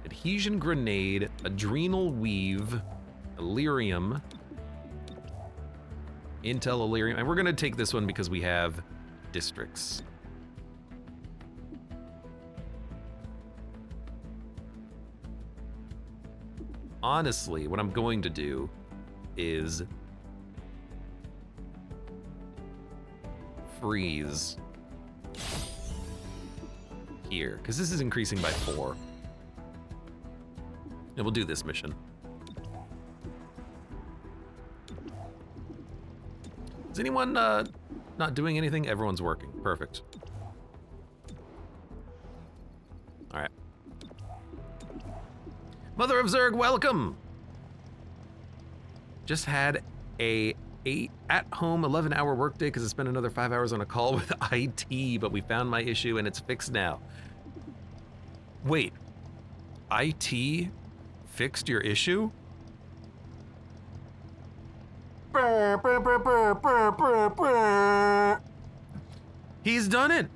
Adhesion grenade, adrenal weave, Illyrium, Intel Illyrium, and we're gonna take this one because we have districts. Honestly, what I'm going to do is freeze here, because this is increasing by 4. And we'll do this mission. Is anyone not doing anything? Everyone's working. Perfect. All right. Mother of Zerg, welcome! Just had a at-home 11-hour workday because I spent another 5 hours on a call with IT, but we found my issue and it's fixed now. Wait, IT fixed your issue? He's done it.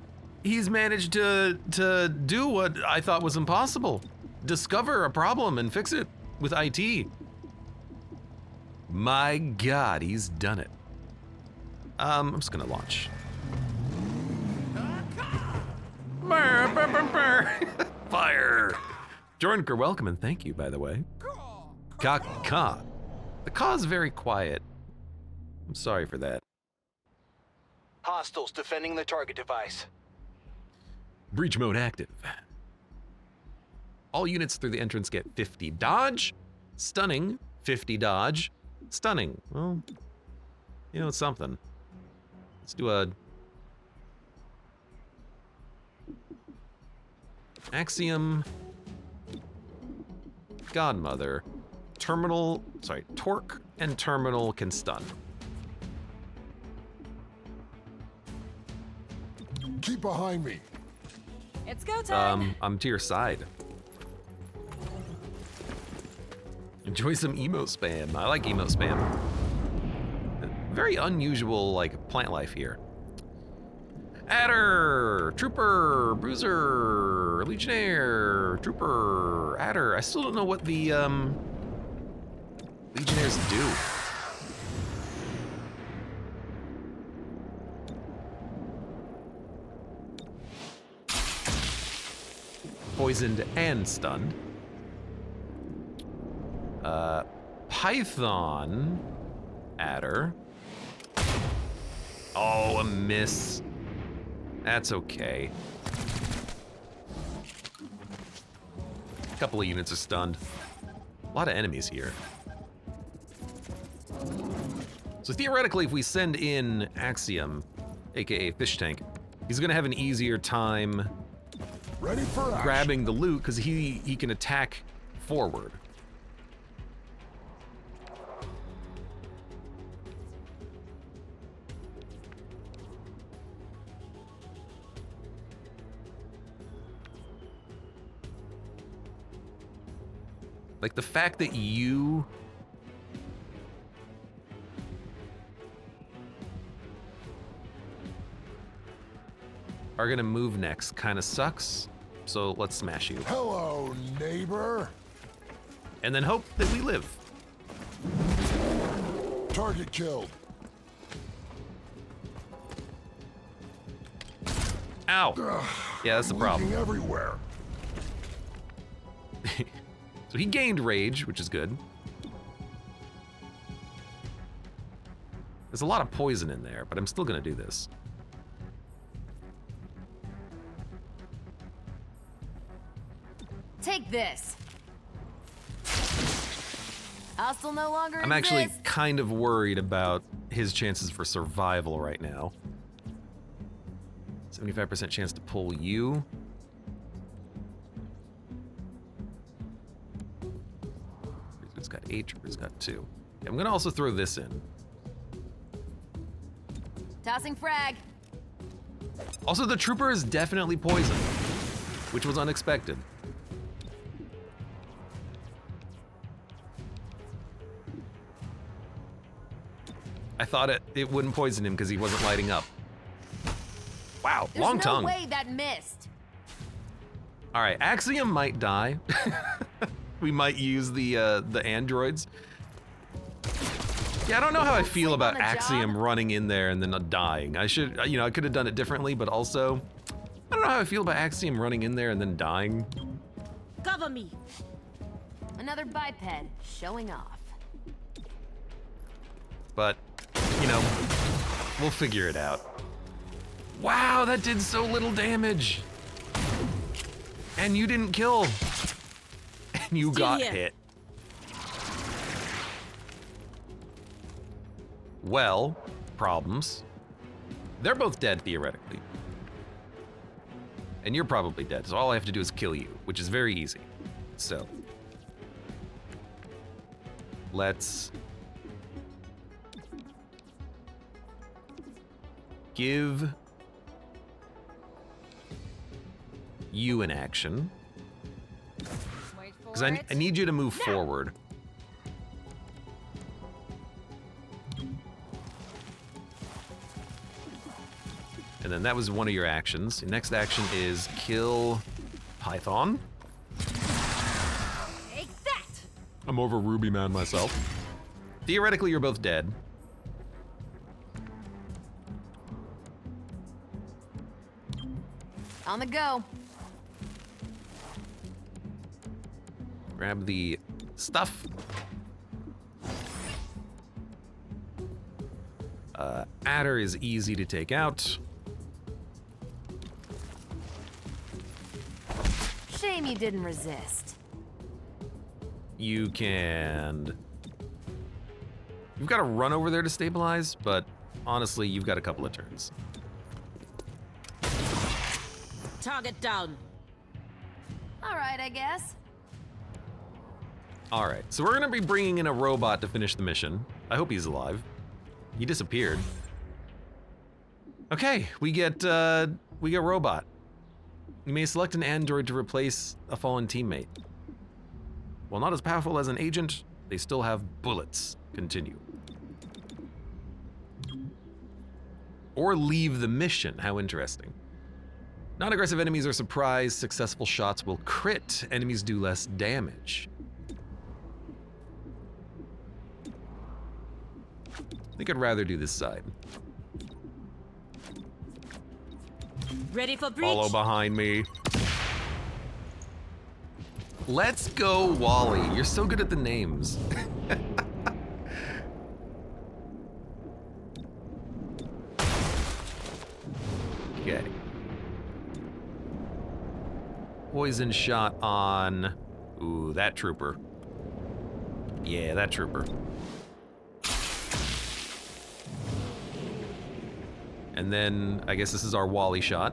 He's managed to do what I thought was impossible. Discover a problem and fix it with IT. My God, he's done it. I'm just gonna launch. Fire! Jornker, welcome and thank you, by the way. Ka. The Ka is very quiet. I'm sorry for that. Hostiles defending the target device. Breach mode active. All units through the entrance get 50 dodge. Stunning, 50 dodge. Stunning, well, you know, it's something. Let's do a Axiom Godmother. Torque and terminal can stun. Keep behind me. It's go time. I'm to your side. Enjoy some emo spam. I like emo spam. Very unusual, like, plant life here. Adder, Trooper, Bruiser, Legionnaire, Trooper, Adder. I still don't know what the Legionnaires do. Poisoned and stunned. Python, Adder. Oh, a miss. That's okay. A couple of units are stunned. A lot of enemies here. So theoretically, if we send in Axiom, aka Fish Tank, he's gonna have an easier time Ready for action. grabbing the loot because he can attack forward. Like the fact that you are gonna move next kind of sucks. So let's smash you. Hello, neighbor. And then hope that we live. Target killed. Ow. Yeah, that's the problem. Bleeding everywhere. So he gained rage, which is good. There's a lot of poison in there, but I'm still gonna do this. Take this. Hostile no longer I'm actually exists. kind of worried about his chances for survival right now. 75% chance to pull you. It's got 8, Trooper's got 2. I'm gonna also throw this in. Tossing frag. Also, the Trooper is definitely poisoned, which was unexpected. I thought it wouldn't poison him because he wasn't lighting up. Wow, There's long no tongue. way that missed. All right, Axiom might die. We might use the androids. Yeah, I don't know how I feel Sleep on about the Axiom job? running in there and then not dying. I should, you know, I could have done it differently, but also, I don't know how I feel about Axiom running in there and then dying. Cover me. Another biped showing off. But, you know, we'll figure it out. Wow, that did so little damage. And you didn't kill. And you Still got here. hit. Well, problems. They're both dead, theoretically. And you're probably dead, so all I have to do is kill you, which is very easy. So, let's give you an action. Wait for Because it. I need you to move forward. And then that was one of your actions. Your next action is kill Python. Take that. I'm over Ruby Man myself. Theoretically, you're both dead. On the go. Grab the stuff. Adder is easy to take out. Shame you didn't resist. You can... You've got to run over there to stabilize, but honestly, you've got a couple of turns. Target down. All right, I guess. All right, so we're gonna be bringing in a robot to finish the mission. I hope he's alive. He disappeared. Okay, we get robot. You may select an android to replace a fallen teammate. While not as powerful as an agent, they still have bullets. Continue. Or leave the mission. How interesting. Non-aggressive enemies are surprised. Successful shots will crit. Enemies do less damage. I think I'd rather do this side. Ready for breach? Follow behind me. Let's go, Wally. You're so good at the names. Okay. Poison shot on... Ooh, that trooper. Yeah, that trooper. And then, I guess this is our Wally shot.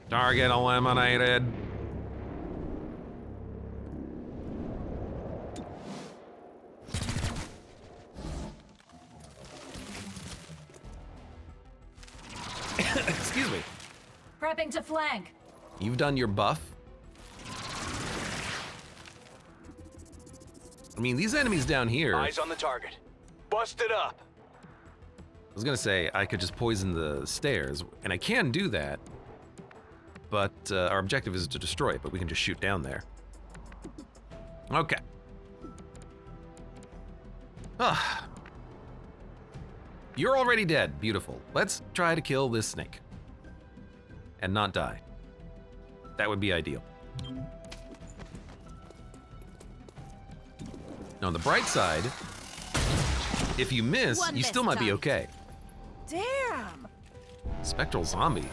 Target eliminated. Excuse me. Prepping to flank. You've done your buff. I mean, these enemies down here... Eyes on the target. Bust it up. I was gonna say, I could just poison the stairs, and I can do that, but our objective is to destroy it, but we can just shoot down there. Okay. Ah. You're already dead. Beautiful. Let's try to kill this snake. And not die. That would be ideal. Now, on the bright side, if you miss, One you still less might be time. okay. Damn. Spectral zombie.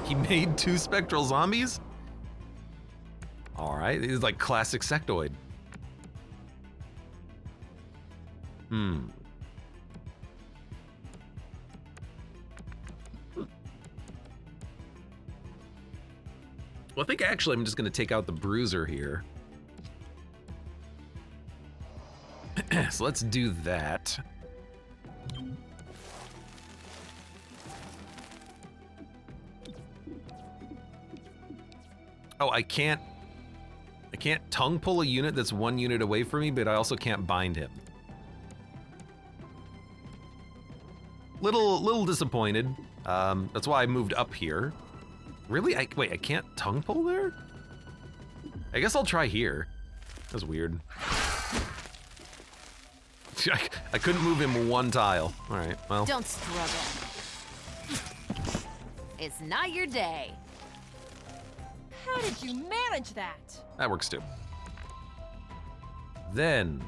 He made 2 spectral zombies? Alright, this is like classic sectoid. Well, I think actually I'm just gonna take out the bruiser here. So let's do that. Oh, I can't I can't tongue pull a unit that's 1 unit away from me, but I also can't bind him. Little disappointed. That's why I moved up here. Really? Wait, I can't tongue pull there? I guess I'll try here. That's weird. I couldn't move him 1 tile. All right, well. Don't struggle. It's not your day. How did you manage that? That works too. Then,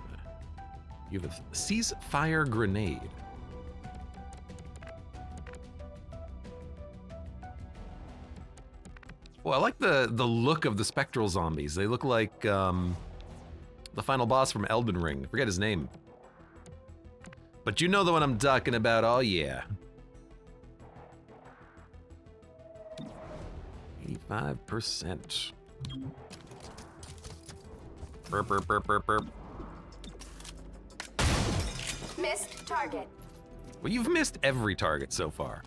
you have a ceasefire grenade. Well, I like the look of the spectral zombies. They look like the final boss from Elden Ring. I forget his name. But you know the one I'm talking about, oh yeah. 85%. Burp, burp, burp, burp, burp. Missed target. Well, you've missed every target so far.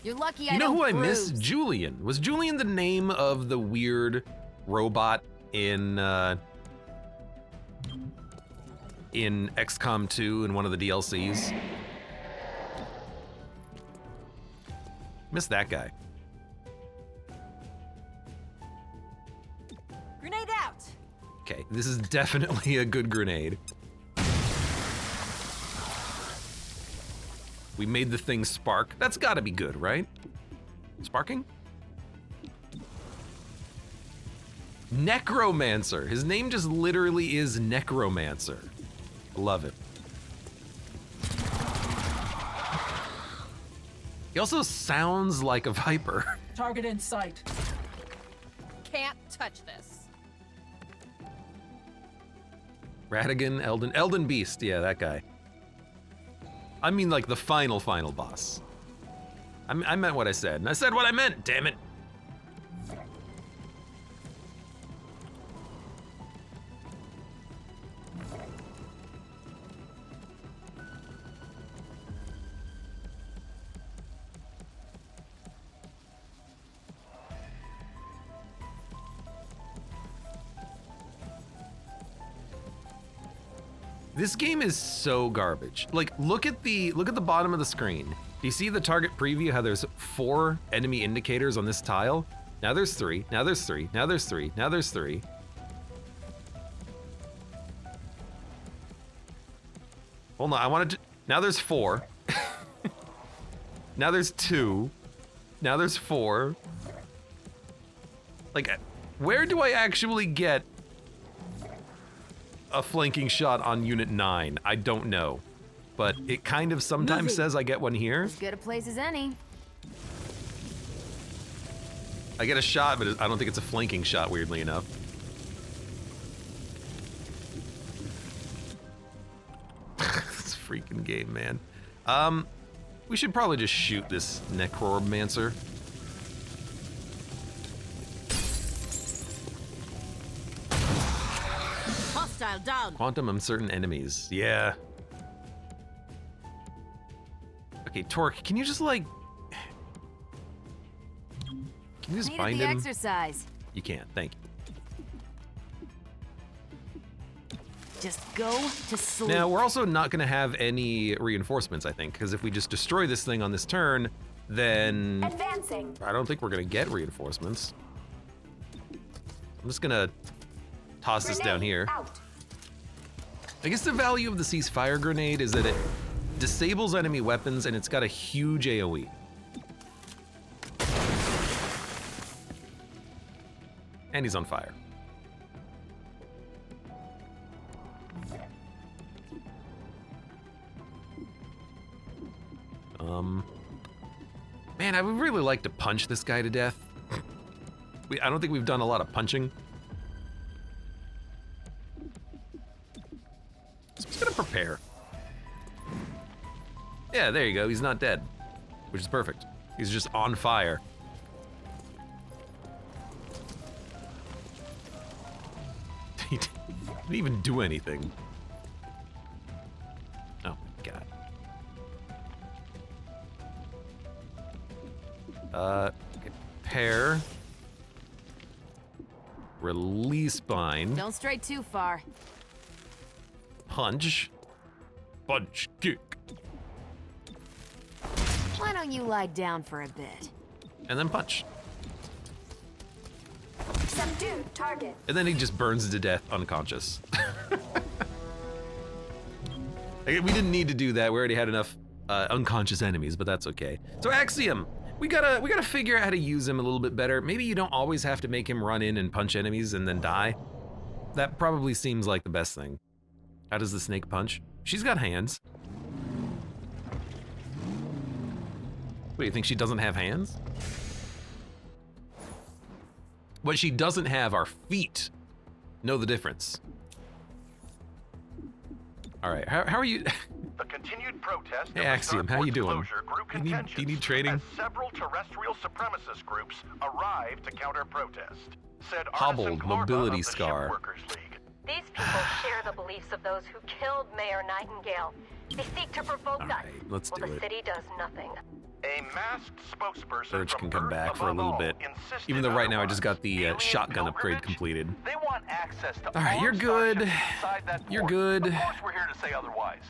You're lucky You know who I missed? Julian. Was Julian the name of the weird robot in XCOM 2 in one of the DLCs? Missed that guy. Grenade out. Okay, this is definitely a good grenade. We made the thing spark. That's gotta be good, right? Sparking? Necromancer. His name just literally is Necromancer. I love it. He also sounds like a viper. Target in sight. Can't touch this. Radigan, Elden Beast, yeah, that guy. I mean like the final boss. I meant what I said, and I said what I meant, damn it. This game is so garbage. Like, look at the bottom of the screen. Do you see the target preview, how there's 4 enemy indicators on this tile? Now there's 3, now there's 3, now there's 3, now there's 3. Hold on, I wanted to, now there's 4. Now there's 2. Now there's 4. Like, where do I actually get a flanking shot on Unit 9? I don't know. But it kind of sometimes says I get one here. As good a place as any. I get a shot, but I don't think it's a flanking shot, weirdly enough. This freaking game, man. We should probably just shoot this Necromancer. Hostile down. Quantum uncertain enemies. Yeah. Okay, Torque, can you just like... Can you just Needed bind the him? exercise. You can't, thank you. Just go to sleep. Now, we're also not gonna have any reinforcements, I think, because if we just destroy this thing on this turn, then... Advancing. I don't think we're gonna get reinforcements. I'm just gonna toss this down here. Out. I guess the value of the ceasefire grenade is that it disables enemy weapons and it's got a huge AoE. And he's on fire. Man, I would really like to punch this guy to death. I don't think we've done a lot of punching. So I'm just gonna prepare. Yeah, there you go, he's not dead. Which is perfect. He's just on fire. He didn't even do anything. Oh my god. Okay, pair. Release bind. Don't stray too far. Punch. Punch kick. Why don't you lie down for a bit? And then punch. Subdue target. And then he just burns to death unconscious. We didn't need to do that. We already had enough unconscious enemies, but that's okay. So Axiom, we gotta figure out how to use him a little bit better. Maybe you don't always have to make him run in and punch enemies and then die. That probably seems like the best thing. How does the snake punch? She's got hands. What, do you think she doesn't have hands? What she doesn't have are feet. Know the difference. All right, how are you? The continued protest. Hey Axiom, how you doing? Do you need training? As several terrestrial supremacist groups arrive to counter protest. Said Hobbled, Artisan Glorba mobility of the scar. Shipworkers League. These people share the beliefs of those who killed Mayor Nightingale. They seek to provoke All us. right, let's while do the it. city does nothing. A masked spokesperson Surge from can come Earth back for a Above little All bit. insisted Even though right now I otherwise. just got the Alien shotgun upgrade pilgrimage? completed. They want access to All right, you're all good. starships inside that You're port. good. Of course we're here to say otherwise.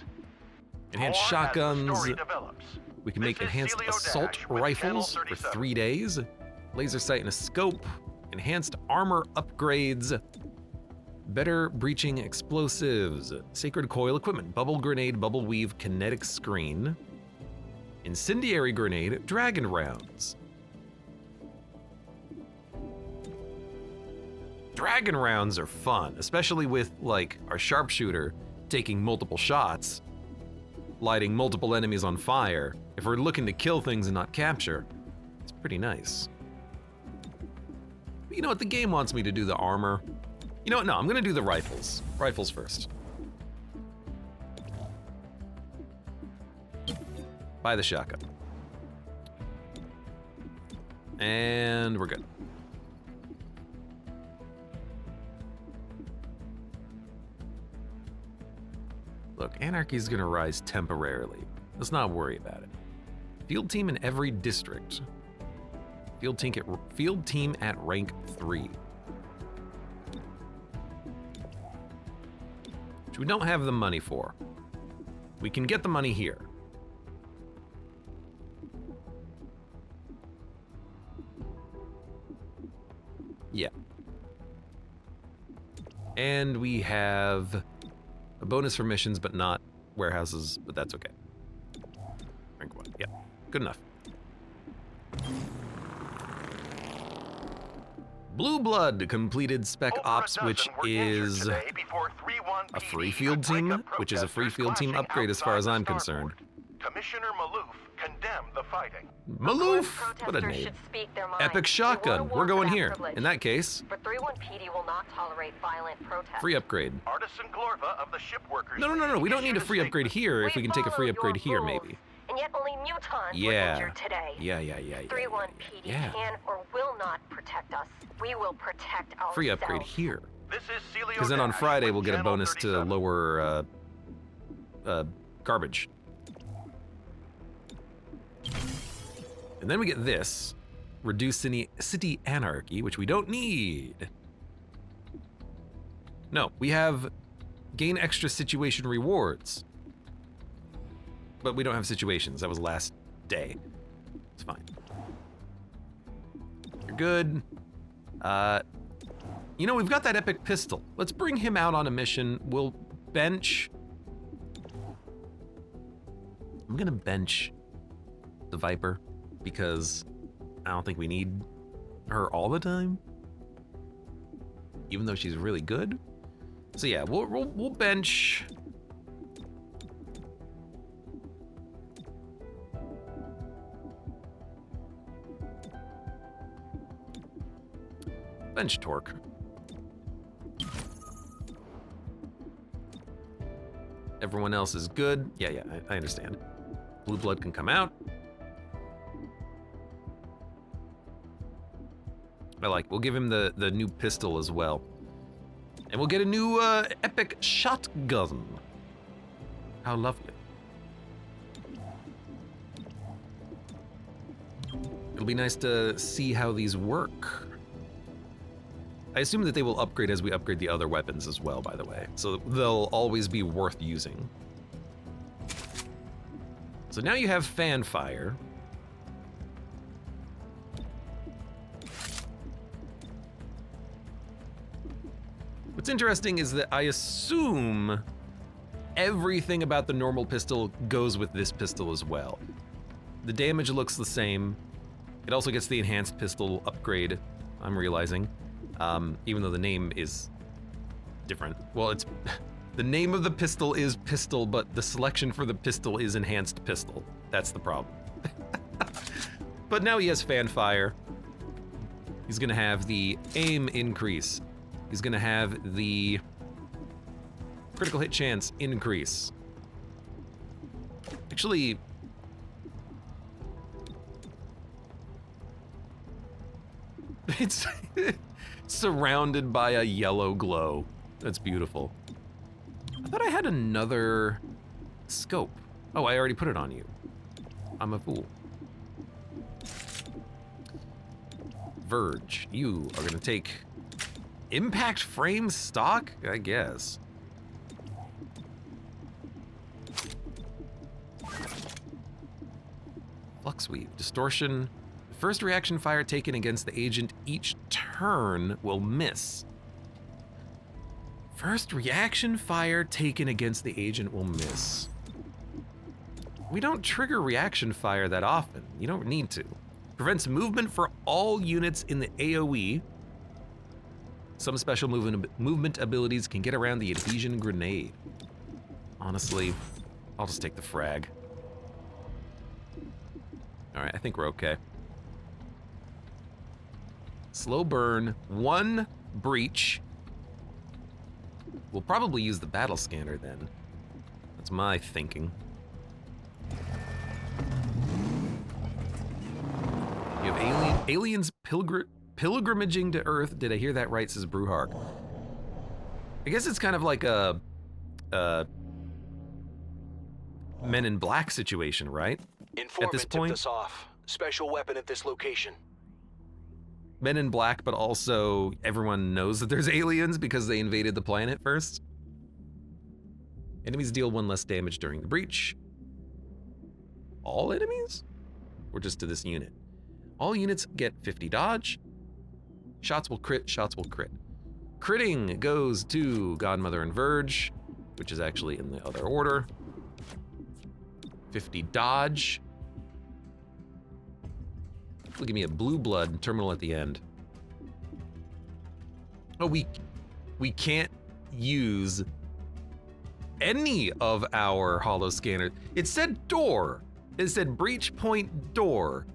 Enhanced More as the shotguns. story develops. We can This make is enhanced Celio assault Dash with rifles Channel for 37. 3 days. Laser sight and a scope. Enhanced armor upgrades. Better breaching explosives. Sacred coil equipment. Bubble grenade, bubble weave, kinetic screen. Incendiary grenade, dragon rounds. Dragon rounds are fun, especially with, like, our sharpshooter taking multiple shots, lighting multiple enemies on fire. If we're looking to kill things and not capture, it's pretty nice. But you know what? The game wants me to do the armor. You know what? No, I'm gonna do the rifles. Rifles first. Buy the shotgun. And we're good. Look, anarchy's gonna rise temporarily. Let's not worry about it. Field team in every district. Field team at rank 3. Which we don't have the money for. We can get the money here. Yeah. And we have a bonus for missions, but not warehouses, but that's okay. Rank 1, yeah, good enough. Blue Blood completed Spec Over Ops, a dozen which were injured is today before 3-1 a PD free field could break team, up which is a free protesters field team clashing upgrade as far as outside I'm the concerned. starport. Commissioner Maloof condemned the fighting. Maloof! What a Protesters name. should speak their minds. Epic We want Shotgun. a We're war going for that here. privilege. In that case, But 3-1 PD will not tolerate violent protest. free upgrade. Artisan Glorva of the Shipworkers No, League we don't need a issued free upgrade statement. here if we can take a free follow upgrade your here, rules, maybe. And yet only mutons were Yeah. injured today. Yeah. 3-1 PD Yeah. can or will not protect us. We will protect ourselves. Free upgrade here. This is Celio Because then on Dash Friday with we'll get a Channel bonus to 37. lower garbage. And then we get this. Reduce city anarchy, which we don't need. No, we have gain extra situation rewards. But we don't have situations. That was last day. It's fine. You're good. You know, we've got that epic pistol. Let's bring him out on a mission. We'll bench. I'm gonna bench the Viper because I don't think we need her all the time, even though she's really good. So yeah, we'll bench. Bench Torque. Everyone else is good. Yeah, I understand. Blue Blood can come out. We'll give him the new pistol as well. And we'll get a new epic shotgun. How lovely. It'll be nice to see how these work. I assume that they will upgrade as we upgrade the other weapons as well, by the way. So they'll always be worth using. So now you have fan fire. What's interesting is that I assume everything about the normal pistol goes with this pistol as well. The damage looks the same. It also gets the enhanced pistol upgrade, I'm realizing, even though the name is different. Well, it's the name of the pistol is pistol, but the selection for the pistol is enhanced pistol. That's the problem. But now he has fan fire. He's gonna have the aim increase. He's gonna have the critical hit chance increase. Actually, it's surrounded by a yellow glow. That's beautiful. I thought I had another scope. Oh, I already put it on you. I'm a fool. Verge, you are gonna take impact frame stock, I guess. Flux weave, distortion. The first reaction fire taken against the agent each turn will miss. First reaction fire taken against the agent will miss. We don't trigger reaction fire that often. You don't need to. Prevents movement for all units in the AoE. Some special movement abilities can get around the adhesion grenade. Honestly, I'll just take the frag. All right, I think we're okay. Slow burn, 1 breach. We'll probably use the battle scanner then. That's my thinking. You have aliens pilgrimaging to Earth. Did I hear that right, says Brewhark. I guess it's kind of like a Men in Black situation, right? Informant At this tipped point, us off. Special weapon at this location. Men in Black, but also everyone knows that there's aliens because they invaded the planet first. Enemies deal 1 less damage during the breach. All enemies? Or just to this unit? All units get 50 dodge. Shots will crit, shots will crit. Critting goes to Godmother and Verge, which is actually in the other order. 50 dodge. Will give me a blue blood terminal at the end. Oh, we can't use any of our holo scanners. It said door. It said breach point door.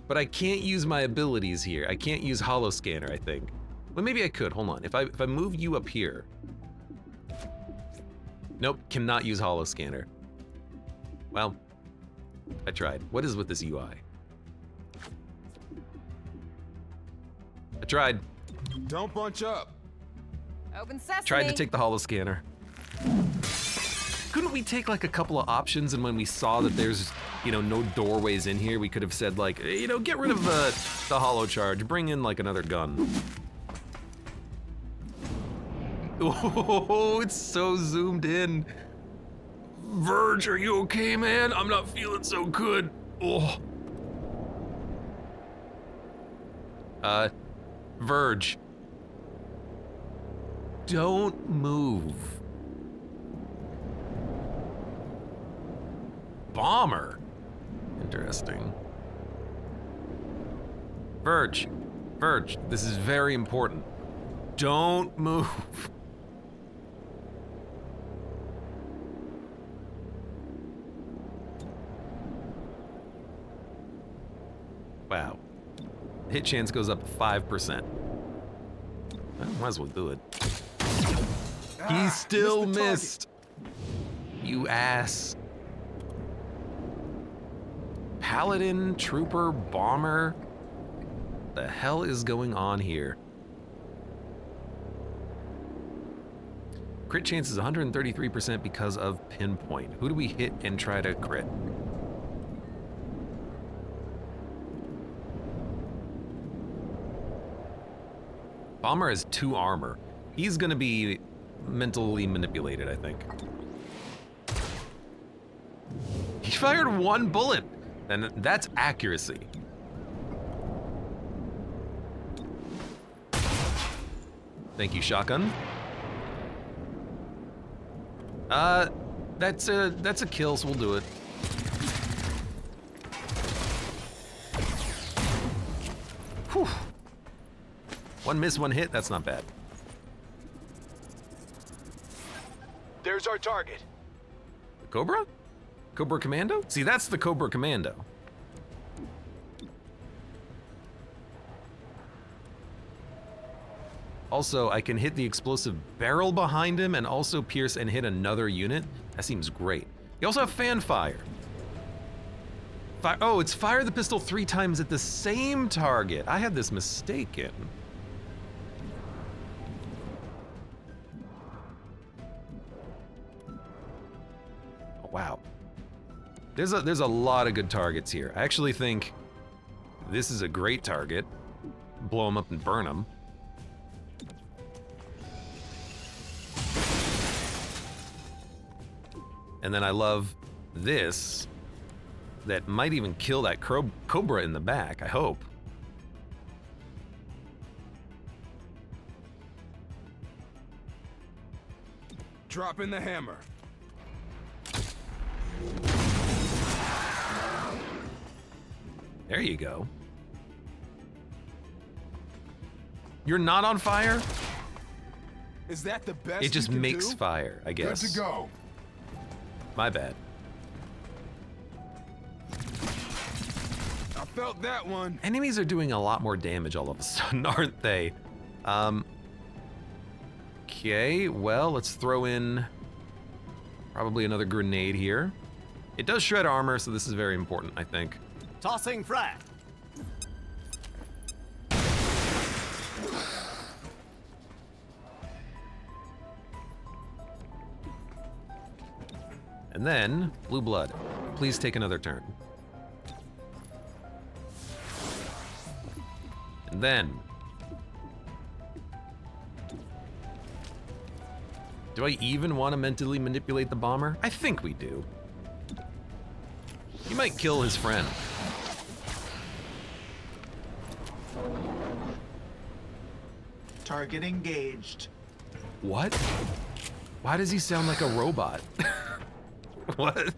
But I can't use my abilities here. I can't use holo scanner, I think. Well, maybe I could. Hold on. If I move you up here. Nope, cannot use holo scanner. Well, I tried. What is with this UI? I tried. Don't bunch up. Open sesame. Tried to take the holo scanner. Couldn't we take like a couple of options, and when we saw that there's, you know, no doorways in here, we could have said like, you know, get rid of the holo charge, bring in like another gun. Oh, it's so zoomed in. Verge, are you okay, man? I'm not feeling so good. Oh. Verge. Don't move. Bomber. Interesting. Verge. Verge, this is very important. Don't move. Wow. Hit chance goes up 5%. I might as well do it. He still missed. You ass. Paladin, trooper, bomber. The hell is going on here? Crit chance is 133% because of pinpoint. Who do we hit and try to crit? Bomber has 2 armor. He's gonna be mentally manipulated, I think. He fired 1 bullet, and that's accuracy. Thank you, shotgun. That's a kill, so we'll do it. Whew. 1 miss, 1 hit, that's not bad. There's our target. The Cobra? Cobra Commando? See, that's the Cobra Commando. Also, I can hit the explosive barrel behind him and also pierce and hit another unit. That seems great. You also have fan fire. Oh, it's fire the pistol 3 times at the same target. I had this mistaken. Oh, wow. There's a lot of good targets here. I actually think this is a great target. Blow them up and burn them. And then I love this, that might even kill that Cobra in the back, I hope. Drop in the hammer. There you go. You're not on fire? Is that the best? It just you can makes do? fire, I guess. Good to go. My bad. I felt that one. Enemies are doing a lot more damage all of a sudden, aren't they? Okay, well, let's throw in probably another grenade here. It does shred armor, so this is very important, I think. Tossing frag. And then, blue blood. Please take another turn. And then... do I even want to mentally manipulate the bomber? I think we do. He might kill his friend. Target engaged. What? Why does he sound like a robot? What?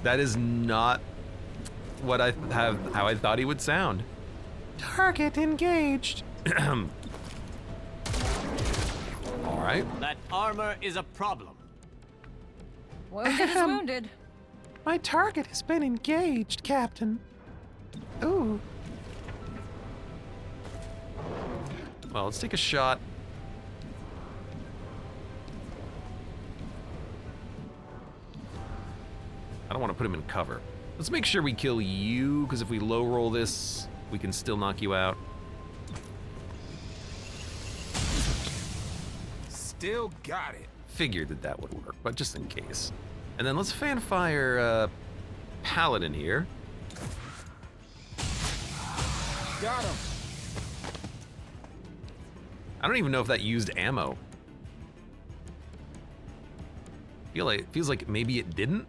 That is not what how I thought he would sound. Target engaged. All right. That armor is a problem. Wounded is wounded. My target has been engaged, Captain. Ooh. Well, let's take a shot. I don't want to put him in cover. Let's make sure we kill you, because if we low roll this, we can still knock you out. Still got it. Figured that would work, but just in case. And then let's fan fire Paladin here. Got him. I don't even know if that used ammo. Feels like maybe it didn't.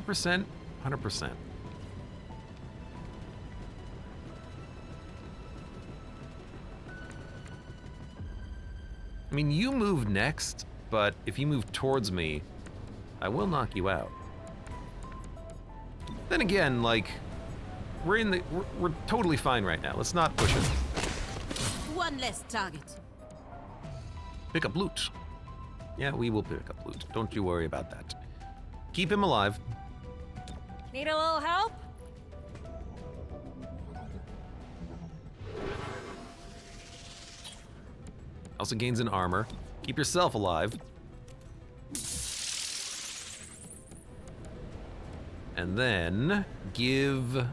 %, 100%. I mean, you move next, but if you move towards me, I will knock you out. Then again, like, we're totally fine right now. Let's not push it. One less target. Pick up loot. Yeah, we will pick up loot. Don't you worry about that. Keep him alive. Need a little help? Also gains in armor. Keep yourself alive. And then give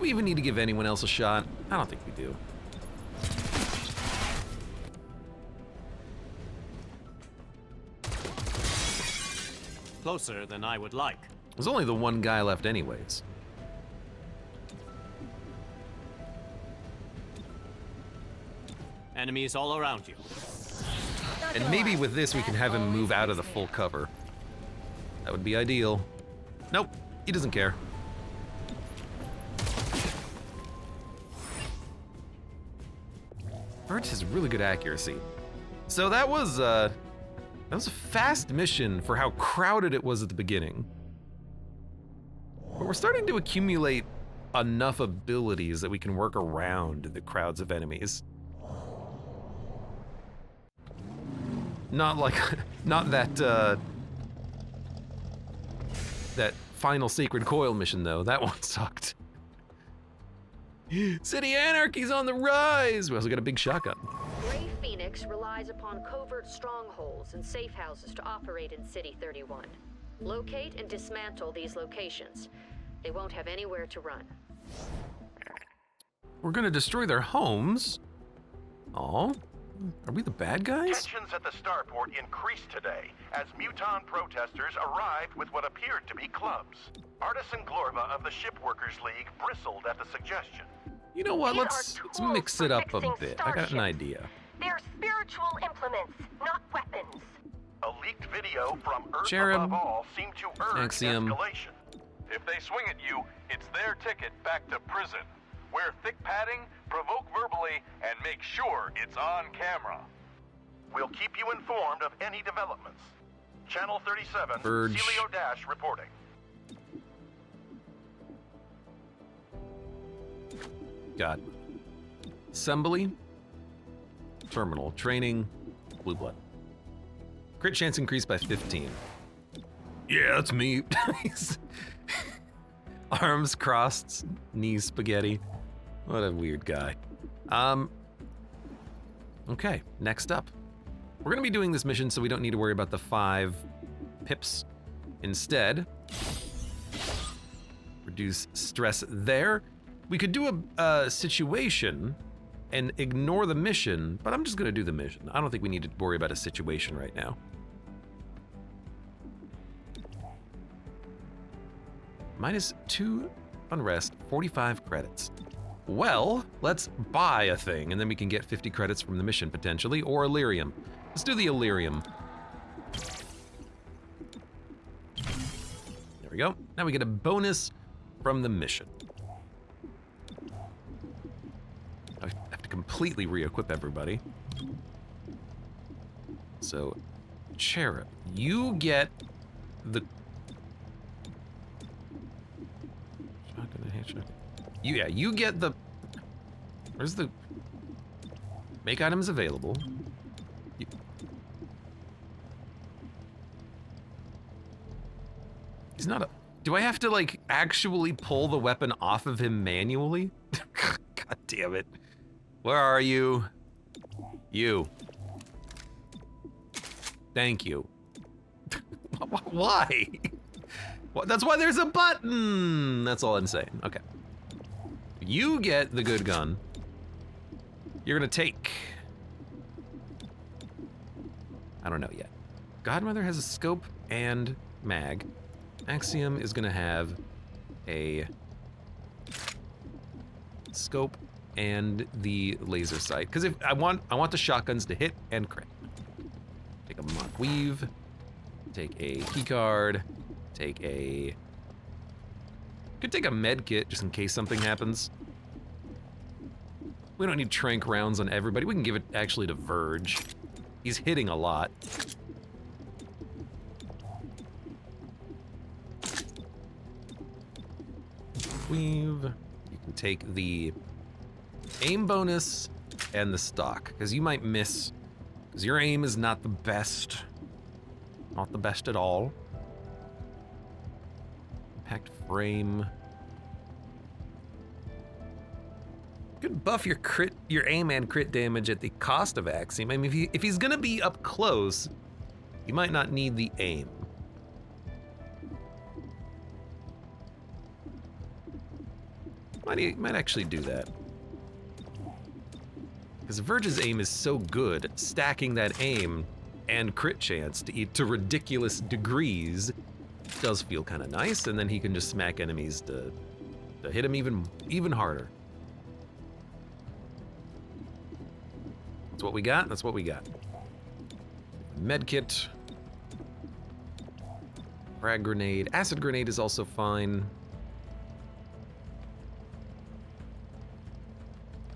we even need to give anyone else a shot? I don't think we do. Closer than I would like. There's only the one guy left anyways. Enemies all around you. And maybe with this we can have him move out of the full cover. That would be ideal. Nope, he doesn't care. Bert has really good accuracy. So that was a fast mission for how crowded it was at the beginning. But we're starting to accumulate enough abilities that we can work around the crowds of enemies. Not like, not that, that final Sacred Coil mission though, that one sucked. City anarchy's on the rise! We also got a big shotgun. Gray Phoenix relies upon covert strongholds and safe houses to operate in City 31. Locate and dismantle these locations. They won't have anywhere to run. We're gonna destroy their homes? Aw, are we the bad guys? Tensions at the starport increased today as Muton protesters arrived with what appeared to be clubs. Artisan Glorva of the Shipworkers League bristled at the suggestion. You know what, These let's are mix tools it for up a fixing bit. I got an starships. idea. They're spiritual implements, not weapons. A leaked video from Earth Cherub, Above All seemed to urge Axiom. escalation. If they swing at you, it's their ticket back to prison. Wear thick padding, provoke verbally, and make sure it's on camera. We'll keep you informed of any developments. Channel 37, Urge. Celio Dash reporting. Got assembly, terminal, training, blue blood. Crit chance increased by 15. Yeah, that's me. Arms crossed, knees spaghetti. What a weird guy. Okay, next up. We're gonna be doing this mission so we don't need to worry about the 5 pips. Instead, reduce stress there. We could do a situation and ignore the mission, but I'm just gonna do the mission. I don't think we need to worry about a situation right now. -2 unrest, 45 credits. Well, let's buy a thing, and then we can get 50 credits from the mission, potentially, or Illyrium. Let's do the Illyrium. There we go. Now we get a bonus from the mission. I have to completely re-equip everybody. So, Cherub, you get the... Shotgun and hand shotgun. You get the... Where's the... Make items available. He's not a... Do I have to, like, actually pull the weapon off of him manually? God damn it. Where are you? You. Thank you. Why? Well, that's why there's a button! That's all I'm saying. Okay. You get the good gun. You're gonna take... I don't know yet. Godmother has a scope and mag. Axiom is gonna have a scope and the laser sight. Because if I want the shotguns to hit and crit. Take a mock weave. Take a keycard. Take a... Could take a med kit just in case something happens. We don't need trank rounds on everybody. We can give it actually to Verge. He's hitting a lot. Weave. You can take the aim bonus and the stock, because you might miss, because your aim is not the best. Not the best at all. Impact frame. You could buff your aim and crit damage at the cost of Axiom. I mean, if he's gonna be up close, you might not need the aim. Might actually do that. Because Verge's aim is so good, stacking that aim and crit chance to ridiculous degrees does feel kind of nice, and then he can just smack enemies to hit him even harder. That's what we got. That's what we got. Medkit. Frag grenade. Acid grenade is also fine.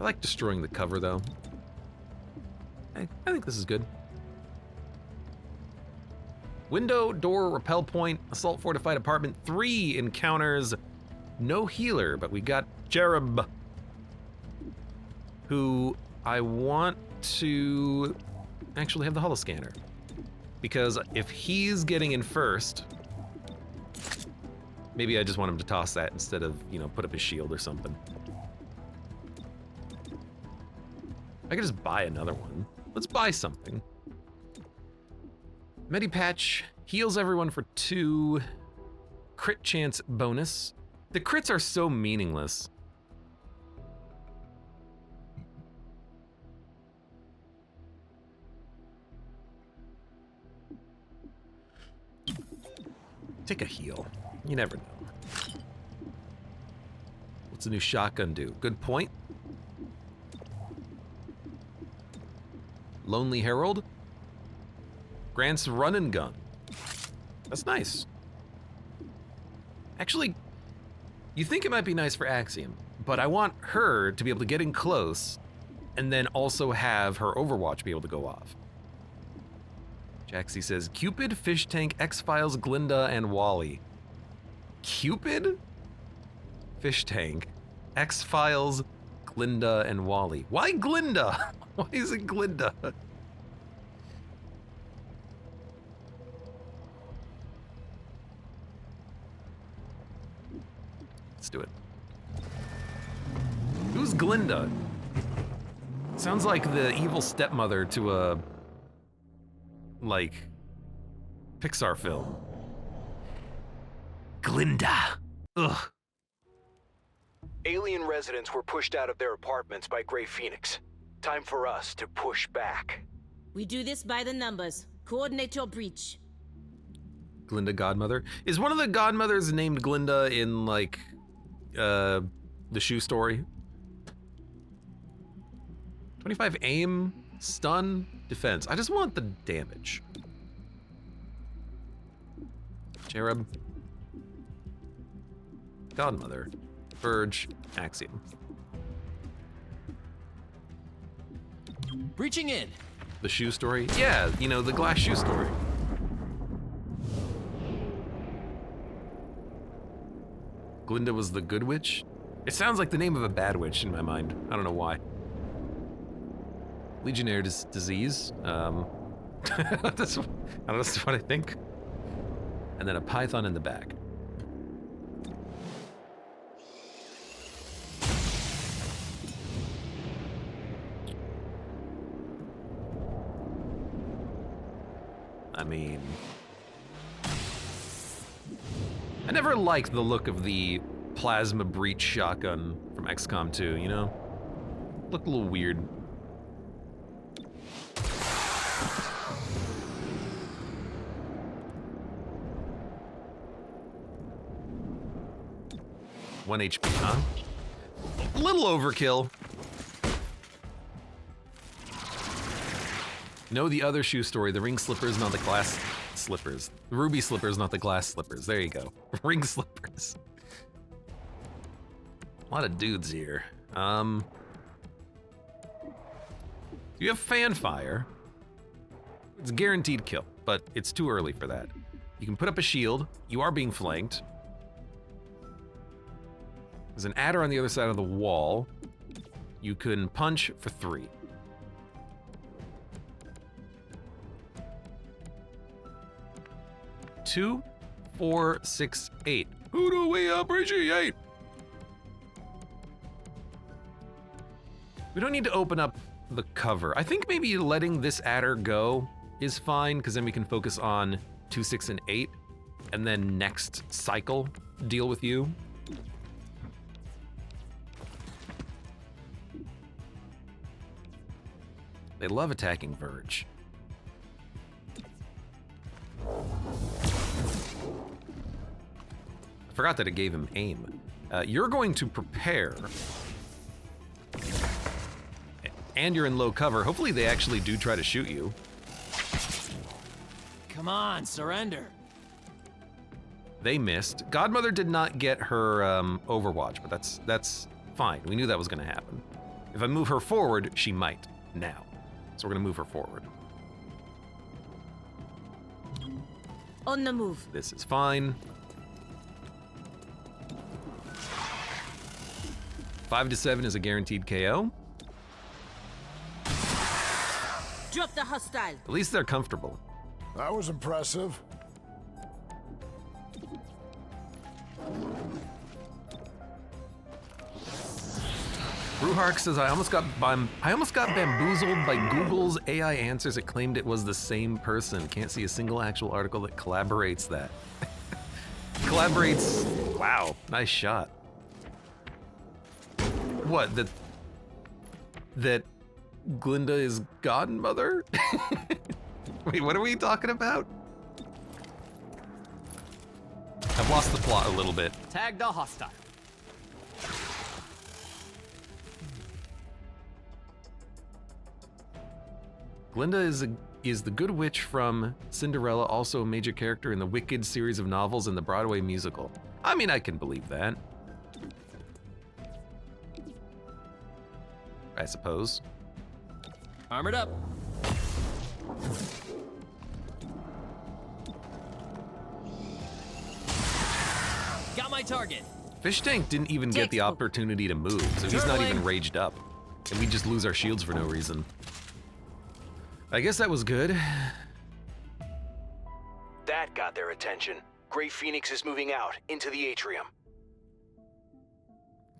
I like destroying the cover, though. I think this is good. Window, door, rappel point, assault fortified apartment, 3 encounters, no healer, but we got Cherub, who I want to actually have the holoscanner. Because if he's getting in first, maybe I just want him to toss that instead of, you know, put up his shield or something. I could just buy another one. Let's buy something. Medipatch heals everyone for 2. Crit chance bonus. The crits are so meaningless. Take a heal. You never know. What's a new shotgun do? Good point. Lonely Herald. Grant's run and gun. That's nice. Actually, you think it might be nice for Axiom, but I want her to be able to get in close and then also have her Overwatch be able to go off. Jaxie says, Cupid, Fish Tank, X-Files, Glinda, and Wally. Cupid? Fish Tank, X-Files, Glinda, and Wally. Why Glinda? Why is it Glinda? Let's do it. Who's Glinda? Sounds like the evil stepmother to a, like, Pixar film. Glinda. Ugh. Alien residents were pushed out of their apartments by Grey Phoenix. Time for us to push back. We do this by the numbers. Coordinate your breach. Glinda Godmother. Is one of the Godmothers named Glinda in, like, the shoe story? 25 aim, stun, defense. I just want the damage. Cherub. Godmother. Verge. Axiom. Breaching in. The shoe story? Yeah, you know, the glass shoe story. Glinda was the good witch? It sounds like the name of a bad witch in my mind. I don't know why. Legionnaire disease. That's what I think. And then a python in the back. I mean, I never liked the look of the plasma breach shotgun from XCOM 2, you know? Looked a little weird. One HP, huh? A little overkill. Know the other shoe story, the ring slippers, not the glass slippers. The ruby slippers, not the glass slippers. There you go. Ring slippers. A lot of dudes here. You have Fanfire. It's a guaranteed kill, but it's too early for that. You can put up a shield. You are being flanked. There's an adder on the other side of the wall. You can punch for 3. Two, 4, 6, 8. Who do we appreciate? We don't need to open up the cover. I think maybe letting this adder go is fine, because then we can focus on 2, 6, and 8, and then next cycle deal with you. They love attacking Verge. I forgot that it gave him aim. You're going to prepare. And you're in low cover. Hopefully they actually do try to shoot you. Come on, surrender. They missed. Godmother did not get her Overwatch, but that's fine. We knew that was going to happen. If I move her forward, she might now. So we're going to move her forward. On the move. This is fine. 5 to 7 is a guaranteed KO. Drop the hostile. At least they're comfortable. That was impressive. Bruhark says, I almost got bamboozled by Google's AI answers. It claimed it was the same person. Can't see a single actual article that collaborates that. Collaborates. Wow, nice shot. What? That Glinda is Godmother? Wait, what are we talking about? I've lost the plot a little bit. Tag the hostile. Glinda is the good witch from Cinderella, also a major character in the Wicked series of novels and the Broadway musical. I mean, I can believe that. I suppose. Armored up. Got my target. Fish Tank didn't even get the opportunity to move, so he's not even raged up. And we just lose our shields for no reason. I guess that was good. That got their attention. Grey Phoenix is moving out into the atrium.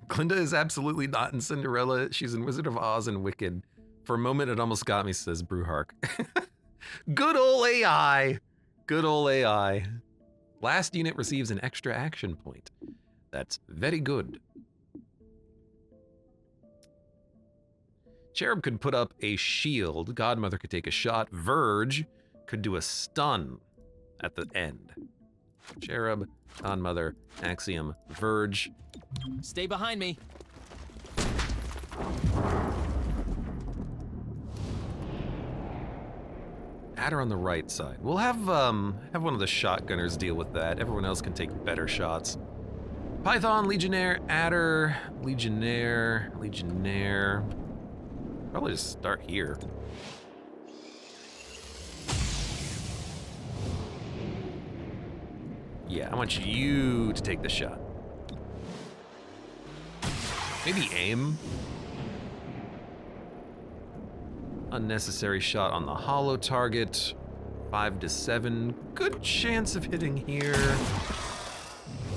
Glinda is absolutely not in Cinderella. She's in Wizard of Oz and Wicked. For a moment, it almost got me, says Bruhark. Good ol' AI. Good ol' AI. Last unit receives an extra action point. That's very good. Cherub could put up a shield. Godmother could take a shot. Verge could do a stun at the end. Cherub, Godmother, Axiom, Verge. Stay behind me. Adder on the right side. We'll have one of the shotgunners deal with that. Everyone else can take better shots. Python, Legionnaire, Adder, Legionnaire, Legionnaire. Probably just start here. Yeah, I want you to take the shot. Maybe aim. Unnecessary shot on the hollow target. 5 to 7. Good chance of hitting here.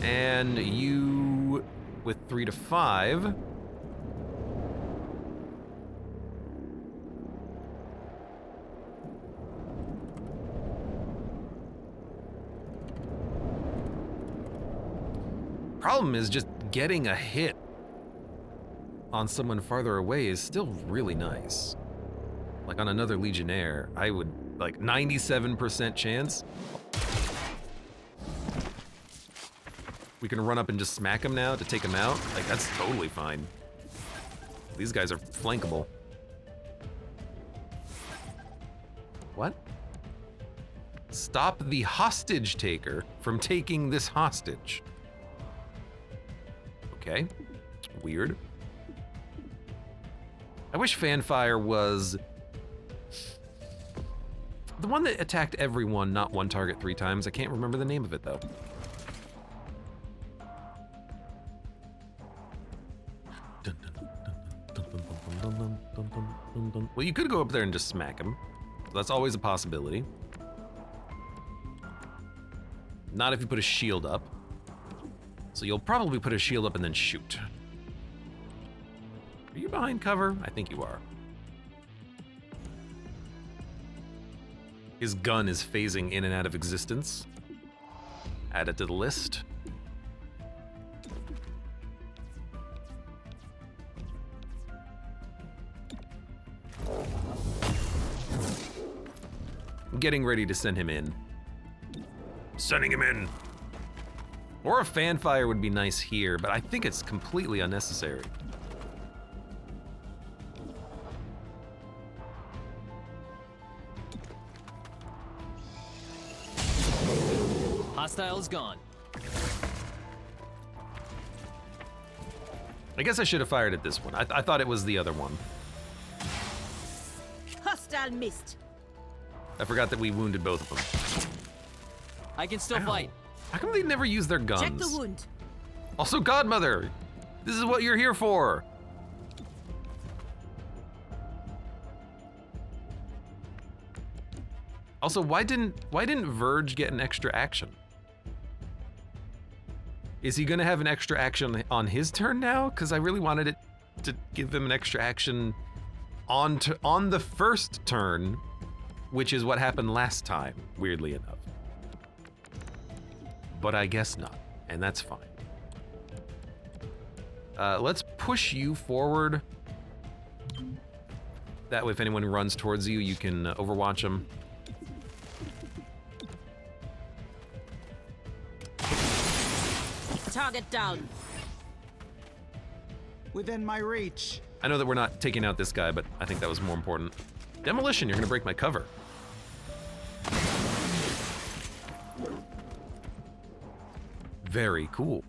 And you with 3 to 5. Problem is just getting a hit on someone farther away is still really nice. Like on another Legionnaire, I would, like 97% chance. We can run up and just smack him now to take him out. Like, that's totally fine. These guys are flankable. What? Stop the hostage taker from taking this hostage. Okay, weird. I wish Fanfire was the one that attacked everyone, not one target 3 times. I can't remember the name of it though. Well, you could go up there and just smack him. That's always a possibility. Not if you put a shield up. So you'll probably put a shield up and then shoot. Are you behind cover? I think you are. His gun is phasing in and out of existence. Add it to the list. getting ready to send him in. Sending him in. Or a fan fire would be nice here, but I think it's completely unnecessary. Hostile is gone. I guess I should have fired at this one. I thought it was the other one. Hostile missed. I forgot that we wounded both of them. I can still fight. How come they never use their guns? Check the wound. Also, Godmother, this is what you're here for. Also, why didn't Verge get an extra action? Is he gonna have an extra action on his turn now? Because I really wanted it to give him an extra action on the first turn, which is what happened last time, weirdly enough. But I guess not, and that's fine. Let's push you forward. That way, if anyone runs towards you, you can overwatch them. Target down. Within my reach. I know that we're not taking out this guy, but I think that was more important. Demolition, you're gonna break my cover. Very cool.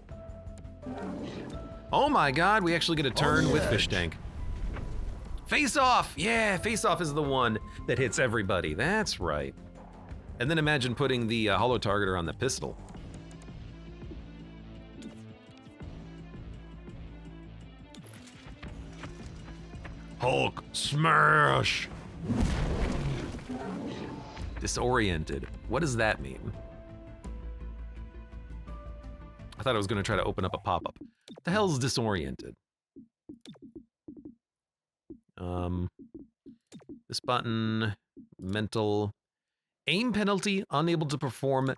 Oh my god, we actually get a turn with Fish Tank. Face Off! Yeah, Face Off is the one that hits everybody. That's right. And then imagine putting the holo targeter on the pistol. Hulk smash! Disoriented. What does that mean? I thought I was gonna try to open up a pop-up. What the hell's disoriented? This button, mental, aim penalty, unable to perform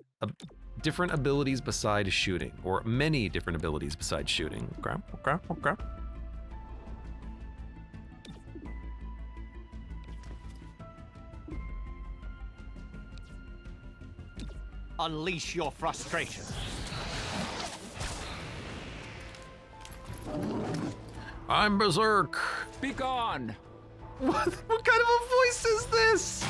different abilities besides shooting, or many different abilities besides shooting. Okay. Unleash your frustration. I'm berserk. Be gone. What kind of a voice is this?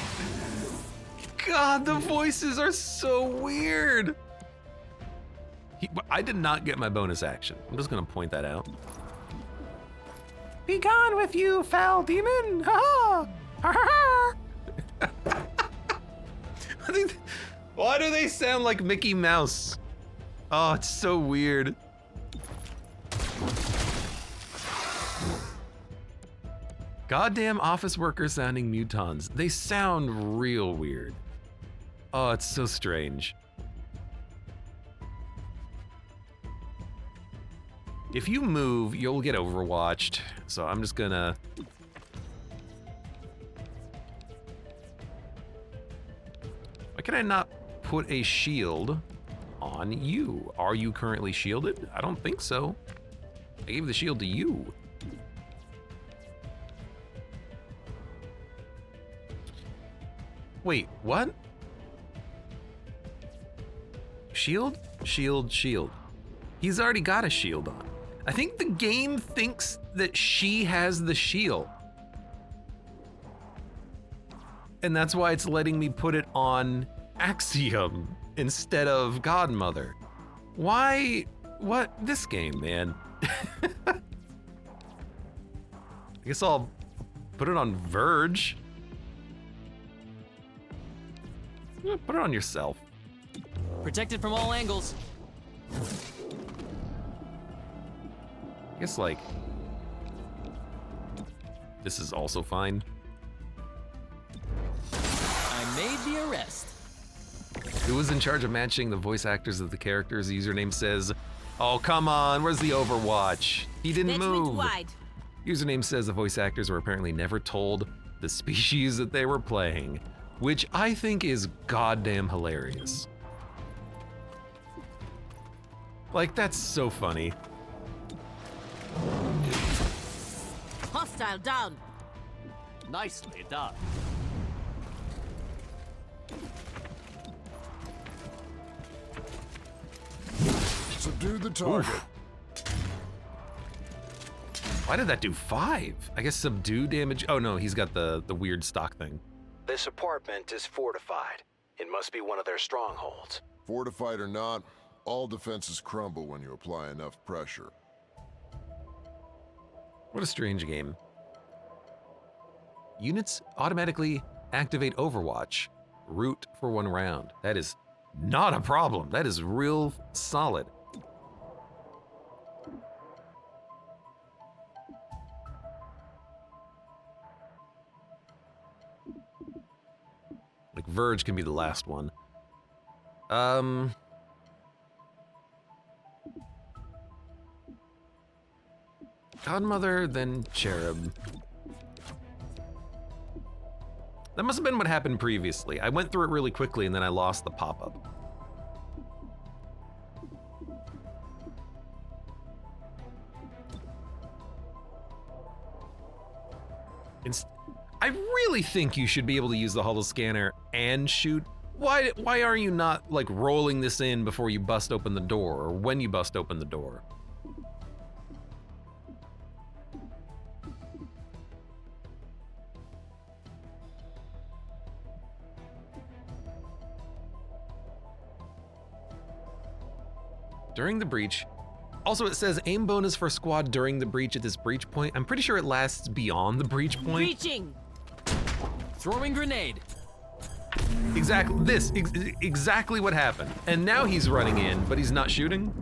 God, the voices are so weird. I did not get my bonus action. I'm just gonna point that out. Be gone with you, foul demon! Ha ha! Why do they sound like Mickey Mouse? Oh, it's so weird. Goddamn office worker sounding mutons. They sound real weird. Oh, it's so strange. If you move, you'll get overwatched. So I'm just gonna... Why can I not put a shield on you? Are you currently shielded? I don't think so. I gave the shield to you. Wait, what? Shield? Shield, shield. He's already got a shield on. I think the game thinks that she has the shield. And that's why it's letting me put it on Axiom instead of Godmother. Why? What? This game, man. I guess I'll put it on Verge. Put it on yourself. Protected from all angles. I guess, like, this is also fine. I made the arrest. Who was in charge of matching the voice actors of the characters? The username says, oh, come on, where's the Overwatch? He didn't move. Wide. Username says the voice actors were apparently never told the species that they were playing, which I think is goddamn hilarious. Like, that's so funny. Hostile down. Nicely done. Subdue the target. Oof. Why did that do 5? I guess subdue damage. Oh no, he's got the weird stock thing. This apartment is fortified. It must be one of their strongholds. Fortified or not, all defenses crumble when you apply enough pressure. What a strange game. Units automatically activate Overwatch. Root for 1 round. That is not a problem. That is real solid. Like Verge can be the last one. Godmother, then Cherub. That must have been what happened previously. I went through it really quickly and then I lost the pop-up. I really think you should be able to use the holo scanner and shoot. Why are you not like rolling this in before you bust open the door or when you bust open the door? During the breach. Also, it says aim bonus for squad during the breach at this breach point. I'm pretty sure it lasts beyond the breach point. Breaching! Throwing grenade. Exactly what happened. And now he's running in, but he's not shooting.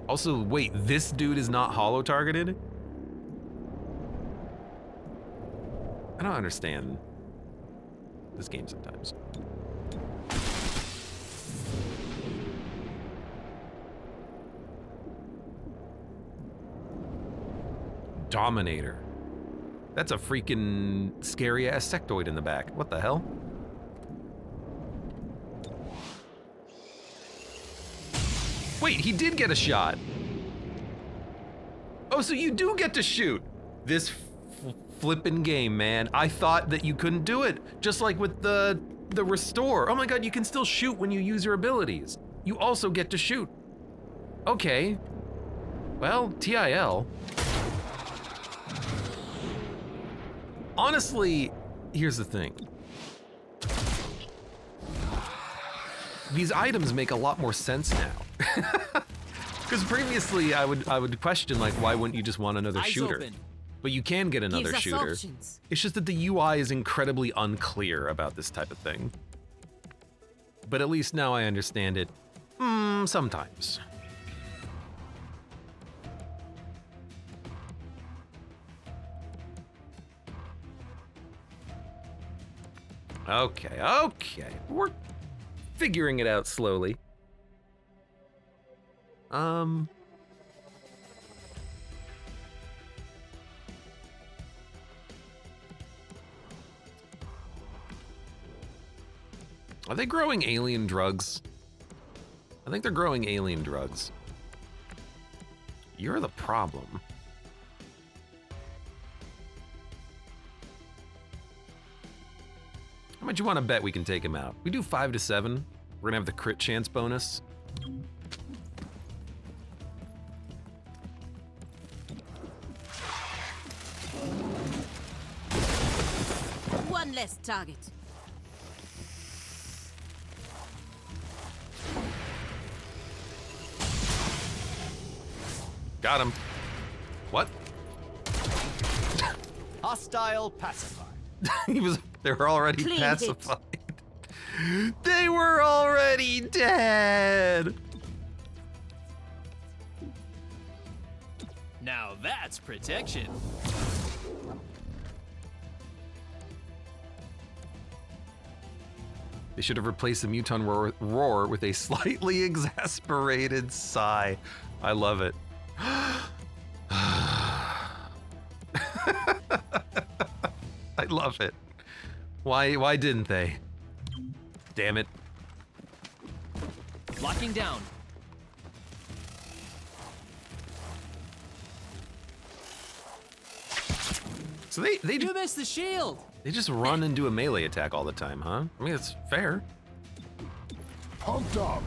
Also, wait, this dude is not holo targeted? I don't understand this game sometimes. Dominator. That's a freaking scary ass sectoid in the back. What the hell? Wait, he did get a shot. Oh, so you do get to shoot. This flippin' game, man. I thought that you couldn't do it. Just like with the restore. Oh my god, you can still shoot when you use your abilities. You also get to shoot. Okay. Well, TIL. Honestly, here's the thing. These items make a lot more sense now. Because previously I would question like, why wouldn't you just want another shooter? Open. But you can get another Gives us shooter. options. It's just that the UI is incredibly unclear about this type of thing. But at least now I understand it. Sometimes. Okay. We're figuring it out slowly. Are they growing alien drugs? I think they're growing alien drugs. You're the problem. How much you want to bet we can take him out? We do 5 to 7. We're gonna have the crit chance bonus. One less target. Got him. What? Hostile pacified. They were already Clean pacified. They were already dead. Now that's protection. They should have replaced the Muton roar with a slightly exasperated sigh. I love it. I love it. Why didn't they? Damn it. Locking down. So they You missed the shield. They just run and do a melee attack all the time, huh? I mean, it's fair. Pumped up.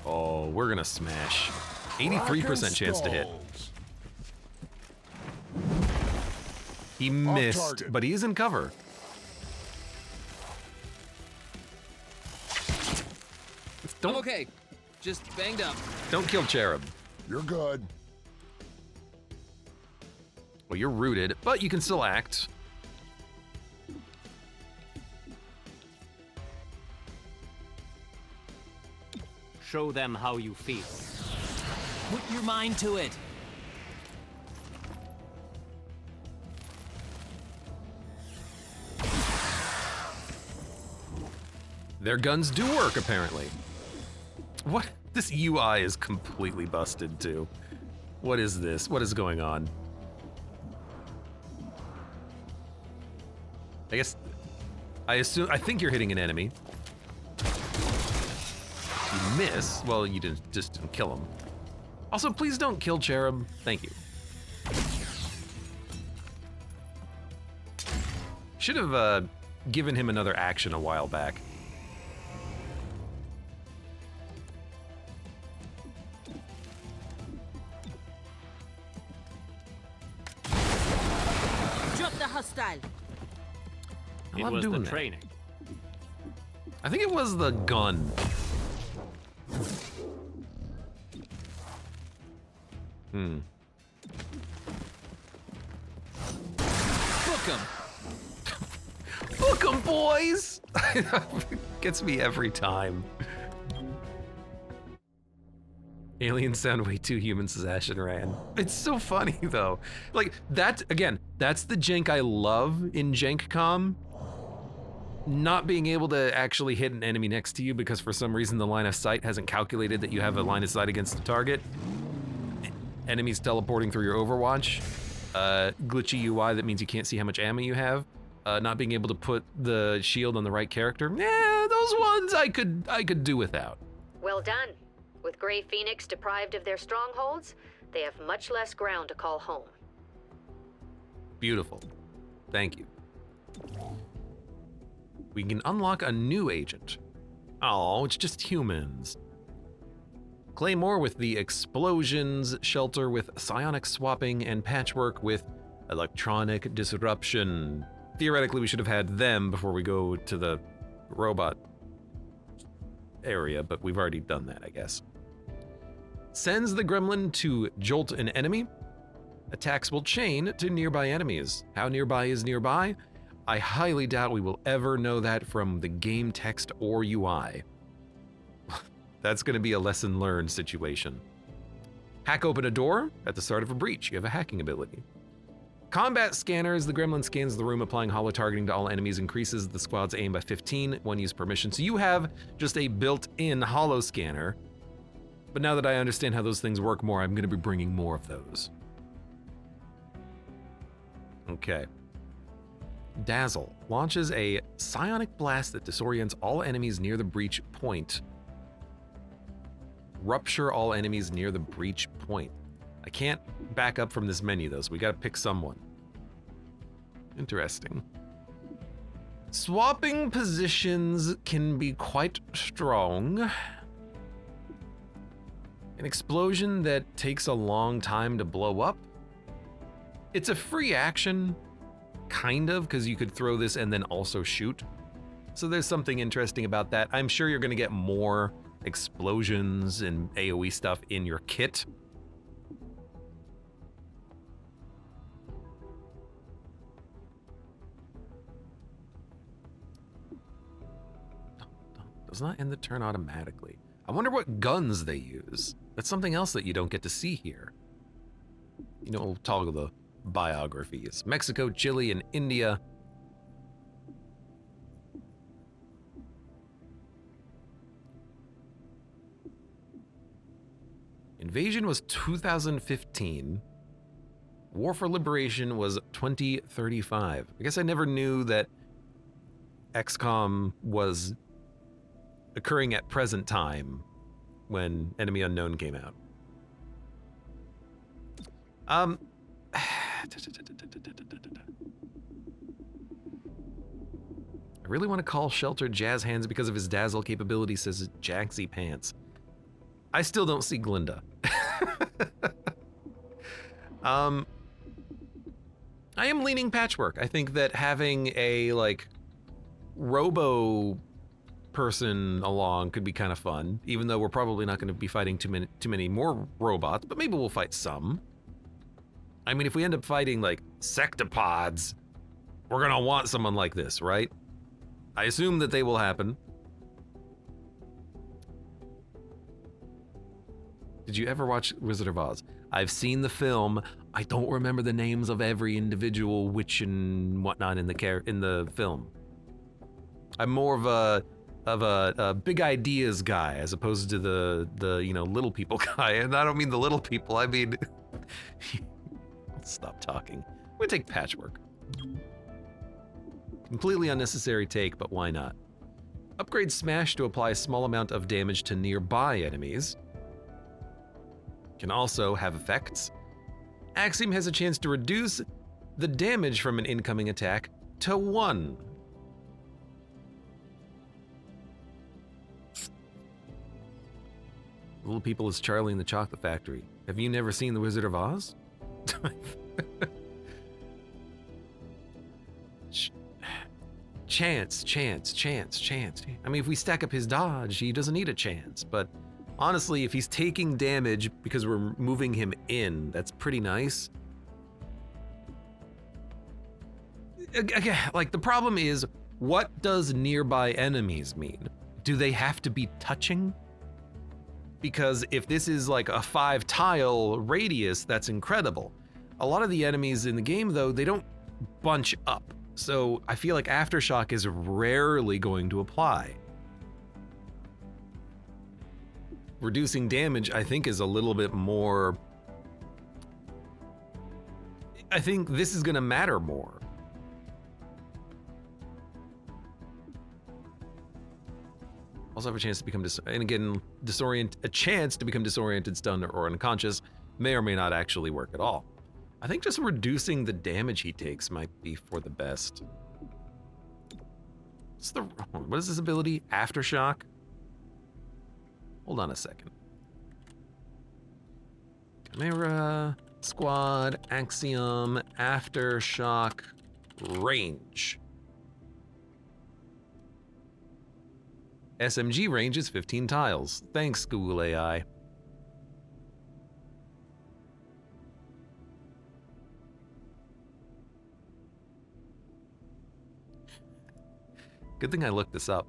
Oh, we're gonna smash. 83% chance to hit. He missed, but he is in cover. I'm okay. Just banged up. Don't kill Cherub. You're good. Well, you're rooted, but you can still act. Show them how you feel. Put your mind to it. Their guns do work, apparently. What? This UI is completely busted, too. What is this? What is going on? I think you're hitting an enemy. You miss. Well, you just didn't kill him. Also, please don't kill Cherub. Thank you. Should have given him another action a while back. Drop the hostile. I love doing that. Training. I think it was the gun. Book 'em. Book 'em, boys! Gets me every time. Aliens sound way too human, says Ashen Ran. It's so funny, though. Like, that's the jank I love in JankCOM. Not being able to actually hit an enemy next to you because for some reason the line of sight hasn't calculated that you have a line of sight against the target. Enemies teleporting through your Overwatch. Glitchy UI that means you can't see how much ammo you have. Not being able to put the shield on the right character. Those ones I could do without. Well done. With Grey Phoenix deprived of their strongholds, they have much less ground to call home. Beautiful. Thank you. We can unlock a new agent. Oh, it's just humans. Claymore with the explosions, Shelter with psionic swapping, and Patchwork with electronic disruption. Theoretically, we should have had them before we go to the robot area, but we've already done that, I guess. Sends the gremlin to jolt an enemy. Attacks will chain to nearby enemies. How nearby is nearby? I highly doubt we will ever know that from the game text or UI. That's going to be a lesson learned situation. Hack open a door at the start of a breach. You have a hacking ability. Combat scanners. The gremlin scans the room, applying hollow targeting to all enemies, increases the squad's aim by 15, one use permission. So you have just a built-in hollow scanner. But now that I understand how those things work more, I'm going to be bringing more of those. Okay. Dazzle launches a psionic blast that disorients all enemies near the breach point. Rupture all enemies near the breach point. I can't back up from this menu though, so we gotta pick someone. Interesting. Swapping positions can be quite strong. An explosion that takes a long time to blow up. It's a free action, kind of, because you could throw this and then also shoot. So there's something interesting about that. I'm sure you're gonna get more explosions and AoE stuff in your kit. Does not end the turn automatically. I wonder what guns they use. That's something else that you don't get to see here. You know, we'll toggle the biographies. Mexico, Chile, and India. Invasion was 2015. War for Liberation was 2035. I guess I never knew that XCOM was occurring at present time when Enemy Unknown came out. I really want to call Shelter Jazz Hands because of his dazzle capability, says Jaxie Pants. I still don't see Glinda. I am leaning Patchwork. I think that having a, like, robo person along could be kind of fun, even though we're probably not going to be fighting too many more robots, but maybe we'll fight some. I mean, if we end up fighting, like, sectopods, we're going to want someone like this, right? I assume that they will happen. Did you ever watch Wizard of Oz? I've seen the film. I don't remember the names of every individual witch and whatnot in the film. I'm more of a big ideas guy as opposed to the you know, little people guy. And I don't mean the little people. I mean, stop talking. I'm gonna take Patchwork. Completely unnecessary take, but why not? Upgrade Smash to apply a small amount of damage to nearby enemies. Can also have effects. Axiom has a chance to reduce the damage from an incoming attack to 1. Little people is Charlie in the Chocolate Factory. Have you never seen The Wizard of Oz? Chance. I mean, if we stack up his dodge, he doesn't need a chance, but honestly, if he's taking damage because we're moving him in, that's pretty nice. Again, like, the problem is, what does nearby enemies mean? Do they have to be touching? Because if this is like a 5-tile radius, that's incredible. A lot of the enemies in the game, though, they don't bunch up. So I feel like Aftershock is rarely going to apply. Reducing damage, I think, is a little bit more... I think this is going to matter more. Also have a chance to become a chance to become disoriented, stunned, or unconscious may or may not actually work at all. I think just reducing the damage he takes might be for the best. What is this ability? Aftershock? Hold on a second. Chimera Squad, Axiom, Aftershock, range. SMG range is 15 tiles. Thanks, Google AI. Good thing I looked this up.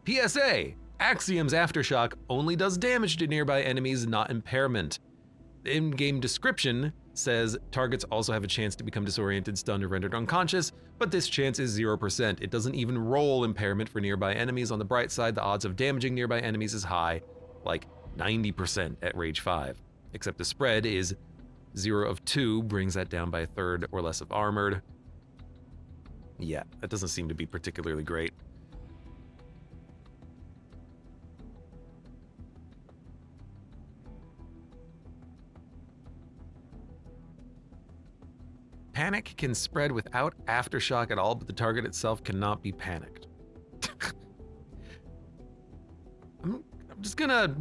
PSA! Axiom's Aftershock only does damage to nearby enemies, not impairment. The in-game description says targets also have a chance to become disoriented, stunned, or rendered unconscious, but this chance is 0%. It doesn't even roll impairment for nearby enemies. On the bright side, the odds of damaging nearby enemies is high, like 90% at Rage 5. Except the spread is 0 of 2, brings that down by a third or less of armored. Yeah, that doesn't seem to be particularly great. Panic can spread without Aftershock at all, but the target itself cannot be panicked. I'm just gonna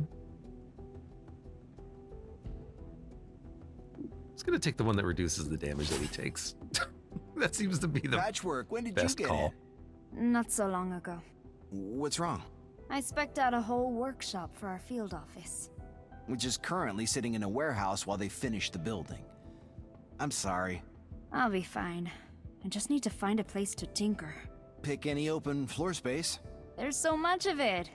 take the one that reduces the damage that he takes. That seems to be the Patchwork, when did best you get call. in? Not so long ago. What's wrong? I spec'd out a whole workshop for our field office. Which is currently sitting in a warehouse while they finish the building. I'm sorry. I'll be fine. I just need to find a place to tinker. Pick any open floor space. There's so much of it.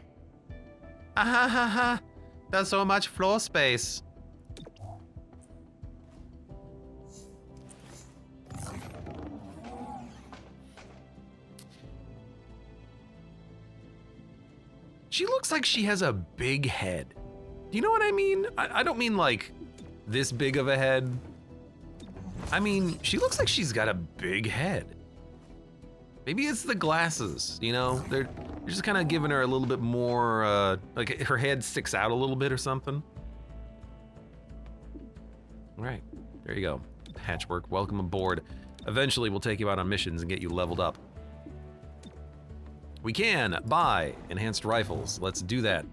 Ha. There's so much floor space. She looks like she has a big head. Do you know what I mean? I don't mean like this big of a head. I mean, she looks like she's got a big head. Maybe it's the glasses, you know? They're just kind of giving her a little bit more, like her head sticks out a little bit or something. All right, There you go. Patchwork, welcome aboard. Eventually, we'll take you out on missions and get you leveled up. We can buy enhanced rifles. Let's do that.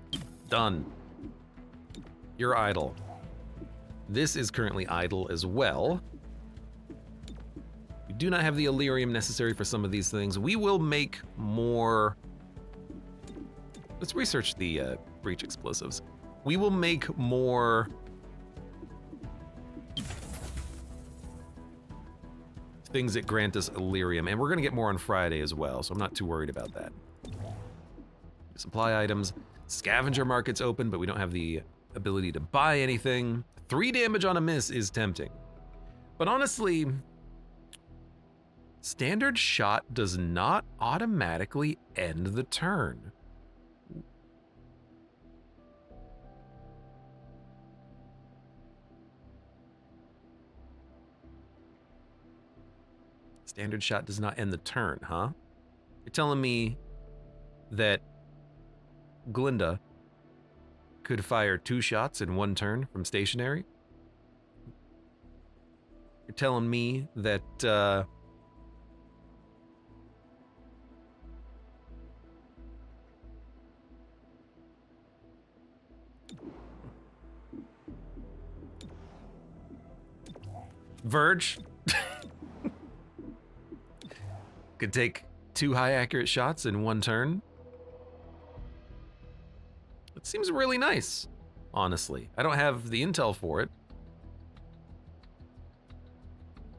Done. You're idle. This is currently idle as well. We do not have the Illyrium necessary for some of these things. We will make more... Let's research the breach explosives. We will make more... things that grant us Illyrium, and we're gonna get more on Friday as well, so I'm not too worried about that. Supply items. Scavenger market's open, but we don't have the ability to buy anything. 3 damage on a miss is tempting. But honestly, standard shot does not automatically end the turn. Standard shot does not end the turn, huh? You're telling me that Glinda could fire 2 shots in 1 turn from stationary? You're telling me that, Verge could take 2 high accurate shots in 1 turn? It seems really nice, honestly. I don't have the intel for it.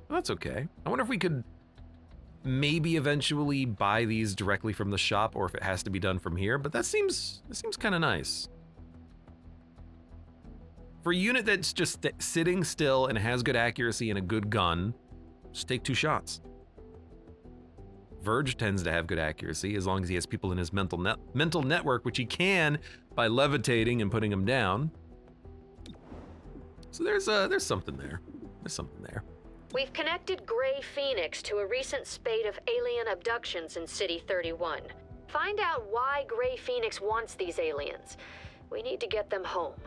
Well, that's okay. I wonder if we could maybe eventually buy these directly from the shop, or if it has to be done from here, but that seems kind of nice. For a unit that's just sitting still and has good accuracy and a good gun, just take 2 shots. Verge tends to have good accuracy as long as he has people in his mental network, which he can by levitating and putting them down. So there's something there. There's something there. We've connected Gray Phoenix to a recent spate of alien abductions in City 31. Find out why Gray Phoenix wants these aliens. We need to get them home.